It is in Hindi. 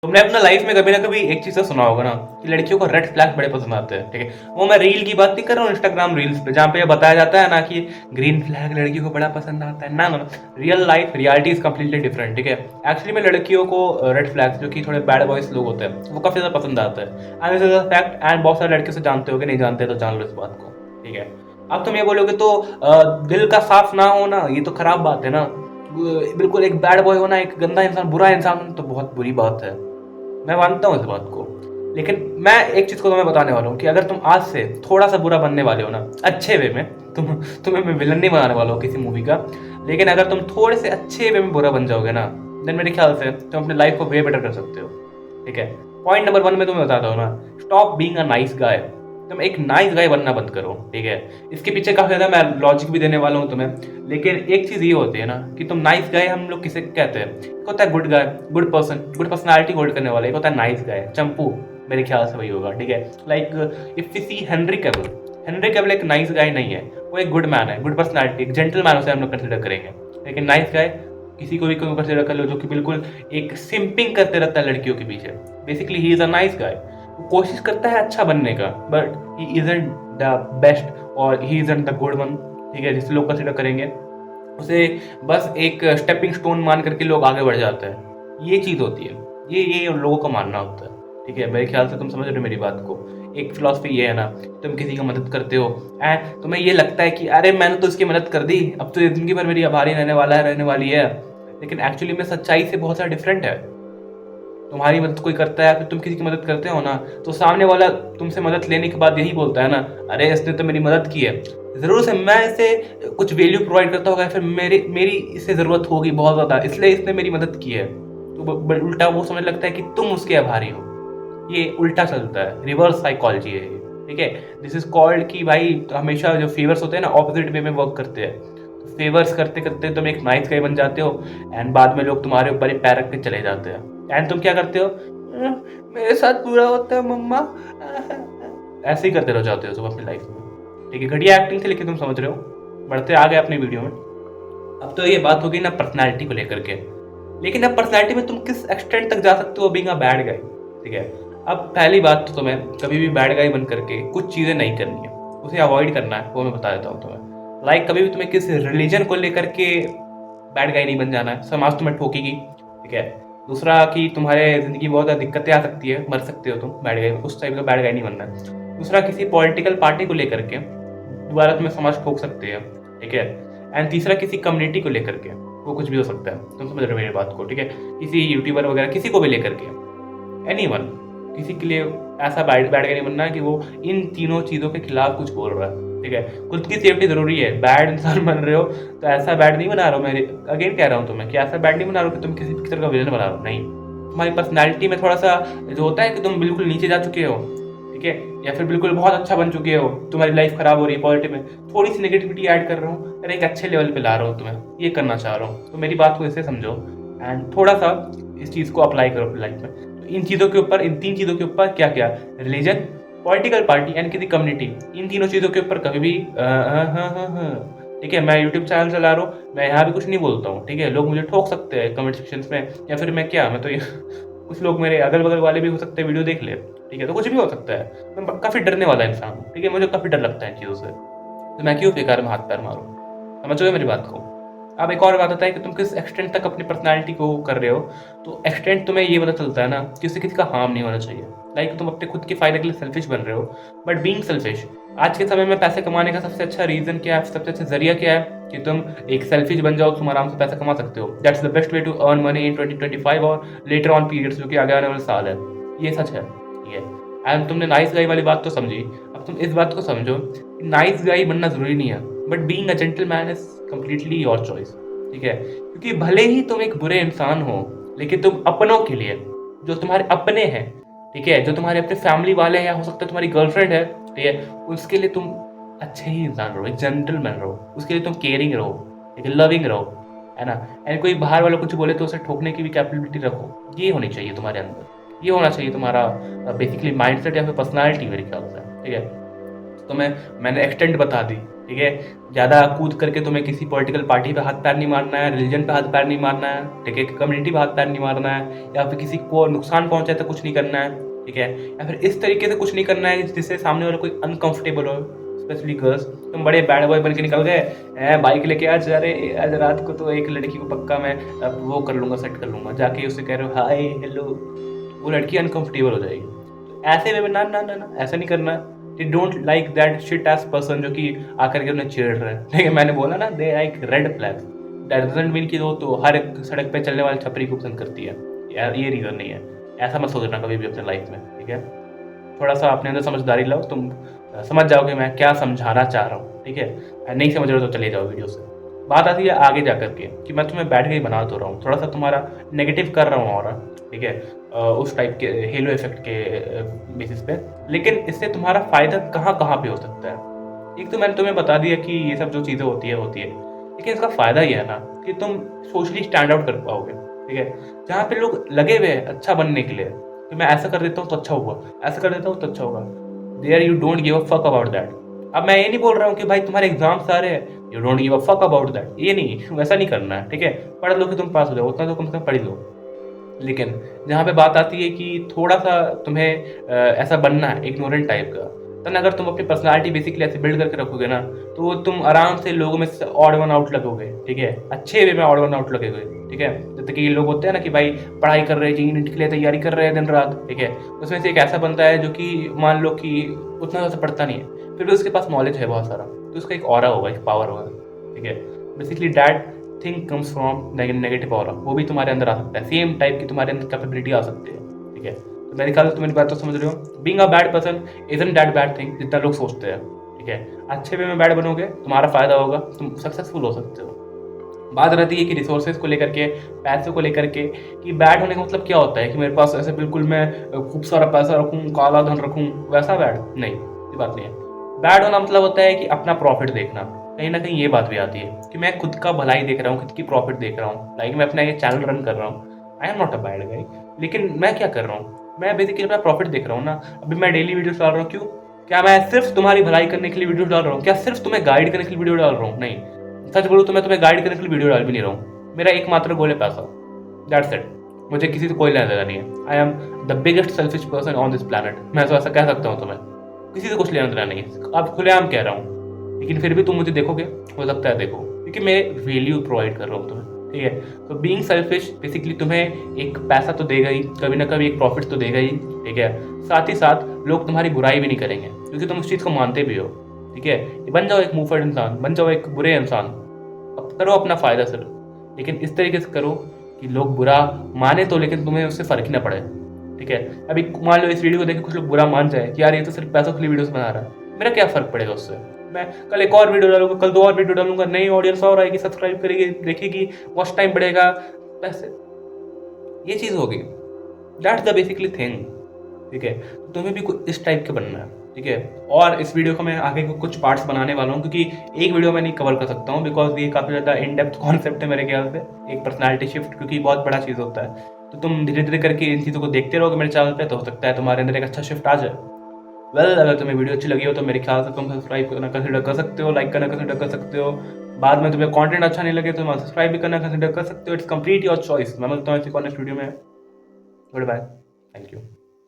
तुमने अपना लाइफ में कभी ना कभी एक चीज़ तो सुना होगा ना कि लड़कियों को रेड फ्लैग बड़े पसंद आते हैं, ठीक है। वो मैं रील की बात नहीं कर रहा हूँ, इंस्टाग्राम रील्स पे जहाँ पे ये बताया जाता है ना कि ग्रीन फ्लैग लड़कियों को बड़ा पसंद आता है। ना ना, real life reality is completely different, ठीक है। एक्चुअली में लड़कियों को रेड फ्लैग्स जो कि थोड़े बैड बॉयज लोग होते हैं वो काफ़ी ज़्यादा पसंद आता है। And this is a fact, and बहुत सारे लड़के से जानते हो कि नहीं जानते तो जान लो इस बात को, ठीक है। अब तुम ये बोलोगे तो दिल का साफ ना होना ये तो खराब बात है ना। बिल्कुल एक बैड बॉय होना, एक गंदा इंसान, बुरा इंसान तो बहुत बुरी बात है। मैं मानता हूँ इस बात को, लेकिन मैं एक चीज़ को तुम्हें बताने वाला हूँ कि अगर तुम आज से थोड़ा सा बुरा बनने वाले हो ना, अच्छे वे में, तुम्हें मैं विलन नहीं बनाने वाला हूँ किसी मूवी का, लेकिन अगर तुम थोड़े से अच्छे वे में बुरा बन जाओगे ना, देन मेरे ख्याल से तुम अपने लाइफ को वे बेटर कर सकते हो, ठीक है। पॉइंट नंबर 1 में तुम्हें बताता हूँ ना, stop being a nice guy. तुम एक नाइस गाय बनना बंद करो, ठीक है। इसके पीछे काफ़ी ज़्यादा मैं लॉजिक भी देने वाला हूँ तुम्हें, लेकिन एक चीज़ ये होती है ना कि तुम नाइस गाय हम लोग किसे कहते हैं। एक होता है good guy, good person, good personality hold करने वाला। एक होता है नाइस गाय, चंपू, मेरे ख्याल से वही होगा, ठीक है। Like if we see Henry Cavill, Henry Cavill एक नाइस गाय नहीं है, वो एक गुड मैन है, गुड पर्सनालिटी, एक जेंटल मैन उसे हम लोग कंसिडर करेंगे। लेकिन नाइस गाय किसी को भी कंसिडर कर लो जो कि बिल्कुल एक सिंपिंग करते रहता है लड़कियों के पीछे, basically he is a nice guy. वो कोशिश करता है अच्छा बनने का, but he isn't the best और ही इजंट द गुड वन, ठीक है, जिसे लोग कंसिडर करेंगे। उसे बस एक स्टेपिंग स्टोन मान करके लोग आगे बढ़ जाते हैं, ये चीज़ होती है। ये लोगों का मानना होता है, ठीक है। मेरे ख्याल से तुम समझ रहे हो मेरी बात को। एक फिलॉसफी ये है ना, तुम किसी की मदद करते हो एंड तुम्हें ये लगता है कि अरे मैंने तो इसकी मदद कर दी, अब तो ये जिंदगी भर मेरी आभारी रहने वाला है, रहने वाली है। लेकिन एक्चुअली में सच्चाई से बहुत सारा डिफरेंट है। तुम्हारी मदद कोई करता है, फिर तुम किसी की मदद करते हो ना, तो सामने वाला तुमसे मदद लेने के बाद यही बोलता है ना, अरे इसने तो मेरी मदद की है, ज़रूर से मैं इसे कुछ वैल्यू प्रोवाइड करता होगा, फिर मेरी मेरी इसे ज़रूरत होगी बहुत ज़्यादा, इसलिए इसने मेरी मदद की है। तो उल्टा वो समझ लगता है कि तुम उसके आभारी हो। ये उल्टा चलता है, रिवर्स साइकोलॉजी है ये, ठीक है। दिस इज कॉल्ड कि भाई हमेशा जो फेवर्स होते हैं ना ऑपोजिट वे में वर्क करते हैं। तो फेवर्स करते करते तुम एक नाइस गाय बन जाते हो एंड बाद में लोग तुम्हारे ऊपर ही पैर रख के चले जाते हैं। एंड तुम क्या करते हो, मेरे साथ बुरा होता है मम्मा, ऐसे ही करते रह जाते हो तुम अपनी लाइफ में, ठीक है। घटिया एक्टिंग थी लेकिन तुम समझ रहे हो। बढ़ते आगे अपनी वीडियो में। अब तो ये बात होगी ना पर्सनैलिटी को लेकर के, लेकिन अब पर्सनैलिटी में तुम किस एक्सटेंट तक जा सकते हो बीइंग अ बैड गाय, ठीक है। अब पहली बात तो तुम्हें कभी भी बैड गाय बन करके कुछ चीज़ें नहीं करनी है, उसे अवॉइड करना है, वो मैं बता देता हूँ तुम्हें। लाइक कभी भी तुम्हें किस रिलीजन को लेकर के बैड गाय नहीं बन जाना है, समाज तुम्हें ठोकेगी, ठीक है। दूसरा कि तुम्हारे ज़िंदगी बहुत ज़्यादा दिक्कतें आ सकती है, मर सकते हो तुम बैड गाय, उस टाइप का बैड गाय नहीं बनना है। दूसरा किसी पॉलिटिकल पार्टी को लेकर के दोबारा तुम्हें समाज ठोक सकते हैं, ठीक है। एंड तीसरा किसी कम्युनिटी को लेकर के, वो कुछ भी हो सकता है, तुम समझ रहे हो मेरी बात को, ठीक है। किसी यूट्यूबर वगैरह किसी को भी लेकर के, एनीवन, किसी के लिए ऐसा बैड गाय नहीं बनना है कि वो इन तीनों चीज़ों के खिलाफ कुछ बोल रहा है, ठीक है। खुद की सेफ्टी जरूरी है। बैड इंसान बन रहे हो तो ऐसा बैड नहीं बना रहा हूँ मैं, अगेन कह रहा हूँ तुम्हें कि ऐसा बैड नहीं बना रहा हूँ कि तुम किसी पिक्चर का विलन बना रहे हो, नहीं। तुम्हारी पर्सनैलिटी में थोड़ा सा जो होता है कि तुम बिल्कुल नीचे जा चुके हो, ठीक है, या फिर बिल्कुल बहुत अच्छा बन चुके हो, तुम्हारी लाइफ खराब हो रही है, पॉजिटिव में थोड़ी सी नेगेटिविटी ऐड कर रहा हूँ, अरे एक अच्छे लेवल पे ला रहा हूँ तुम्हें, ये करना चाह रहा हूँ। तो मेरी बात को इसे समझो एंड थोड़ा सा इस चीज़ को अप्लाई करो अपनी लाइफ में। तो इन चीज़ों के ऊपर, इन 3 चीज़ों के ऊपर, क्या क्या, रिलीजन, पॉलिटिकल पार्टी एंड किसी कम्युनिटी, इन तीनों चीज़ों के ऊपर कभी भी ठीक है। मैं यूट्यूब चैनल चला रहा हूँ, मैं यहाँ भी कुछ नहीं बोलता हूँ, ठीक है। लोग मुझे ठोक सकते हैं कमेंट सेक्शन में, या फिर मैं क्या, मैं तो कुछ लोग मेरे अगल बगल वाले भी हो सकते हैं वीडियो देख ले, ठीक है। तो कुछ भी हो सकता है। मैं काफ़ी डरने वाला इंसान हूँ, ठीक है, मुझे काफ़ी डर लगता है इन चीज़ों से, तो मैं क्यों बेकार में हाथ पैर मारूँ, समझोगे मेरी बात को। अब एक और बात होता है कि तुम किस एक्सटेंट तक अपनी पर्सनैलिटी को कर रहे हो, तो एक्सटेंट तुम्हें ये पता चलता है ना कि उससे किसी का हार्म नहीं होना चाहिए। लाइक तुम अपने खुद के फायदे के लिए सेल्फिश बन रहे हो, बट बीइंग सेल्फिश, आज के समय में पैसे कमाने का सबसे अच्छा रीज़न क्या है, सबसे अच्छा जरिया क्या है कि तुम एक सेल्फिश बन जाओ, तुम आराम से पैसा कमा सकते हो। That's the best way to earn money in 2025 और लेटर ऑन पीरियड्स, जो कि आगे आने वाले साल है, ये सच है, ठीक है। एंड तुमने नाइस गाई वाली बात तो समझी, अब तुम इस बात को समझो कि नाइस गाई बनना ज़रूरी नहीं है, but being a gentleman is completely your choice, ठीक है। क्योंकि भले ही तुम एक बुरे इंसान हो, लेकिन तुम अपनों के लिए, जो तुम्हारे अपने हैं, ठीक है, जो तुम्हारे अपने फैमिली वाले हैं, हो सकता है तुम्हारी गर्लफ्रेंड है, ठीक है, उसके लिए तुम अच्छे ही इंसान रहो, एक जेंटलमैन रहो, उसके लिए तुम केयरिंग रहो, एक लविंग रहो, है ना। एंड कोई बाहर वाला कुछ बोले तो उसे ठोकने की भी कैपेबिलिटी रखो, ये होनी चाहिए तुम्हारे अंदर, ये होना चाहिए तुम्हारा बेसिकली माइंडसेट या फिर पर्सनैलिटी, मेरे ख्याल से, ठीक है। तुम्हें मैंने एक्सटेंट बता दी, ठीक है। ज़्यादा कूद करके तुम्हें किसी पॉलिटिकल पार्टी पे हाथ पैर नहीं मारना है, रिलीजन पे हाथ पैर नहीं मारना है, ठीक है, कम्युनिटी पे हाथ पैर नहीं मारना है, या फिर किसी को नुकसान पहुंचाए तो कुछ नहीं करना है, ठीक है, या फिर इस तरीके से कुछ नहीं करना है जिससे सामने वाला कोई अनकंफर्टेबल हो, स्पेशली गर्ल्स। तुम बड़े बैड बॉय बन के निकल गए, बाइक लेके आज जा रहे, आज रात को तो एक लड़की को पक्का मैं अब वो कर लूँगा, सेट कर लूँगा, जाके उससे कह रहे हो हाय हेलो, वो लड़की अनकंफर्टेबल हो जाएगी। तो ऐसे वे में ना ना ना ना ऐसा नहीं करना है। They don't like that shit as person जो कि आकर के उन्हें छेड़ रहे हैं, ठीक है। मैंने बोला ना, they like red flags, that doesn't mean कि वो तो हर एक सड़क पे चलने वाले छपरी को पसंद करती है, ये रीज़न नहीं है। ऐसा मत सोचना कभी भी अपने लाइफ में, ठीक है। थोड़ा सा अपने अंदर समझदारी लाओ, तुम समझ जाओगे मैं क्या समझाना चाह रहा हूँ, ठीक है। नहीं समझ रहे हो तो चले जाओ वीडियो से। बात आती है आगे जा करके कि मैं तुम्हें बैठ के ही बना तो रहा हूँ, थोड़ा सा तुम्हारा नेगेटिव कर रहा हूँ और, ठीक है, उस टाइप के हेलो इफेक्ट के बेसिस पे। लेकिन इससे तुम्हारा फायदा कहाँ कहाँ पे हो सकता है। एक तो मैंने तुम्हें बता दिया कि ये सब जो चीज़ें होती है, लेकिन इसका फायदा ये है ना कि तुम सोशली स्टैंड आउट कर पाओगे, ठीक है। जहाँ पे लोग लगे हुए हैं अच्छा बनने के लिए कि मैं ऐसा कर देता हूँ तो अच्छा होगा, ऐसा कर देता हूँ तो अच्छा होगा, there you don't give a fuck about that. अब मैं ये नहीं बोल रहा हूँ कि भाई तुम्हारे एग्जाम्स आ रहे हैं, you don't give a fuck about that, ये नहीं, वैसा नहीं करना है, ठीक है। पढ़ लो कि तुम पास हो जाओ, उतना तो कम से कम पढ़ लो। लेकिन जहाँ पे बात आती है कि थोड़ा सा तुम्हें ऐसा बनना है इग्नोरेंट टाइप का, तब अगर तुम अपनी पर्सनालिटी बेसिकली ऐसे बिल्ड करके रखोगे ना, तो तुम आराम से लोगों में से ऑड वन आउट लगोगे, ठीक है, अच्छे वे में ऑड वन आउट लगोगे, ठीक है। जैसे कि ये लोग होते हैं ना कि भाई पढ़ाई कर रहे हैं, जी नीट के लिए तैयारी कर रहे हैं दिन रात, ठीक है, उसमें से एक ऐसा बनता है जो कि मान लो कि उतना ज़्यादा पढ़ता नहीं है, फिर भी उसके पास नॉलेज है बहुत सारा, तो उसका एक ऑरा होगा, एक पावर होगा, ठीक है। Basically that thing comes from negative aura, वो भी तुम्हारे अंदर आ सकता है, सेम टाइप की तुम्हारे अंदर कैपेबिलिटी आ सकती है, ठीक है। तो मेरे ख्याल से तुम मेरी बात तो समझ रहे हो। Being a bad person isn't that bad thing जितना लोग सोचते हैं, ठीक है। अच्छे वे में बैड बनोगे, तुम्हारा फायदा होगा, तुम सक्सेसफुल हो सकते हो। बात रहती है कि रिसोर्सेज को लेकर के, पैसे को लेकर के, कि बैड होने का मतलब क्या होता है कि मेरे पास ऐसे बिल्कुल मैं खूब सारा पैसा रखूँ, काला धन रखूँ, वैसा बैड नहीं, ये बात नहीं है। बैड होना मतलब होता है कि अपना प्रॉफिट देखना। कहीं ना कहीं ये बात भी आती है कि मैं खुद का भलाई देख रहा हूँ, खुद की प्रॉफिट देख रहा हूँ, लाइक मैं अपना ये चैनल रन कर रहा हूँ, I am not a bad गाई। लेकिन मैं क्या कर रहा हूँ, मैं बेसिकली अपना प्रॉफिट देख रहा हूँ ना। अभी मैं डेली वीडियोस डाल रहा हूँ, क्यों? क्या मैं सिर्फ तुम्हारी भलाई करने के लिए वीडियो डाल रहा हूँ? क्या सिर्फ तुम्हें गाइड करने के लिए वीडियो डाल रहा हूँ? नहीं, सच बोलूँ तो मैं तुम्हें गाइड करने के लिए वीडियो डाल भी नहीं रहा हूँ। मेरा एकमात्र गोल है पैसा, दैट्स इट। मुझे किसी से कोई लेना देना नहीं है। I am the biggest selfish person on this planet, मैं तो ऐसा कह सकता हूँ तुम्हें। किसी से कुछ लेना देना नहीं है, अब खुलेआम कह रहा हूँ। लेकिन फिर भी तुम मुझे देखोगे, हो सकता है देखो, क्योंकि मैं वैल्यू प्रोवाइड कर रहा हूँ तुम्हें, ठीक है। तो बीइंग सेल्फिश बेसिकली तुम्हें एक पैसा तो देगा ही, कभी ना कभी एक प्रॉफिट तो देगा ही, ठीक है। साथ ही साथ लोग तुम्हारी बुराई भी नहीं करेंगे क्योंकि तुम उस चीज़ को मानते भी हो, ठीक है। बन जाओ एक मुंहफट इंसान, बन जाओ एक बुरे इंसान, अब करो अपना फ़ायदा सिर्फ, लेकिन इस तरीके से करो कि लोग बुरा माने तो, लेकिन तुम्हें उससे फ़र्क ही ना पड़े, ठीक है। अभी मान लो इस वीडियो को देख के कुछ लोग बुरा मान जाए कि यार ये तो सिर्फ पैसों के लिए वीडियोस बना रहा है, मेरा क्या फ़र्क पड़ेगा उससे। मैं कल एक और वीडियो डालूंगा, कल 2 और वीडियो डालूंगा, नई ऑडियंस और आएगी, सब्सक्राइब करेगी, देखेगी, वॉच टाइम बढ़ेगा, पैसे, ये चीज़ होगी। दैट्स द बेसिकली थिंग, ठीक है। तो तुम्हें भी कुछ इस टाइप के बनना है, ठीक है। और इस वीडियो को मैं आगे को कुछ पार्ट्स बनाने वाला हूँ, क्योंकि एक वीडियो में नहीं कवर कर सकता हूँ, बिकॉज ये काफ़ी ज़्यादा इन डेप्थ कॉन्सेप्ट है मेरे ख्याल से, एक पर्सनैलिटी शिफ्ट, क्योंकि बहुत बड़ा चीज़ होता है। तो तुम धीरे धीरे करके इन चीज़ों को देखते रहोगे मेरे चैनल पे, तो हो सकता है तुम्हारे अंदर एक अच्छा शिफ्ट आ जाए। वेल, अगर तुम्हें वीडियो अच्छी लगी हो तो मेरे ख्याल से तुम सब्सक्राइब करना कंसिडर कर सकते हो, लाइक करना कंसिडर कर सकते हो। बाद में तुम्हें कंटेंट अच्छा नहीं लगे तो तुम सब्सक्राइब भी करना कंसिडर कर सकते हो। It's complete your choice. मैं मिलता हूँ इसी कॉनेक्ट वीडियो में। Goodbye, thank you.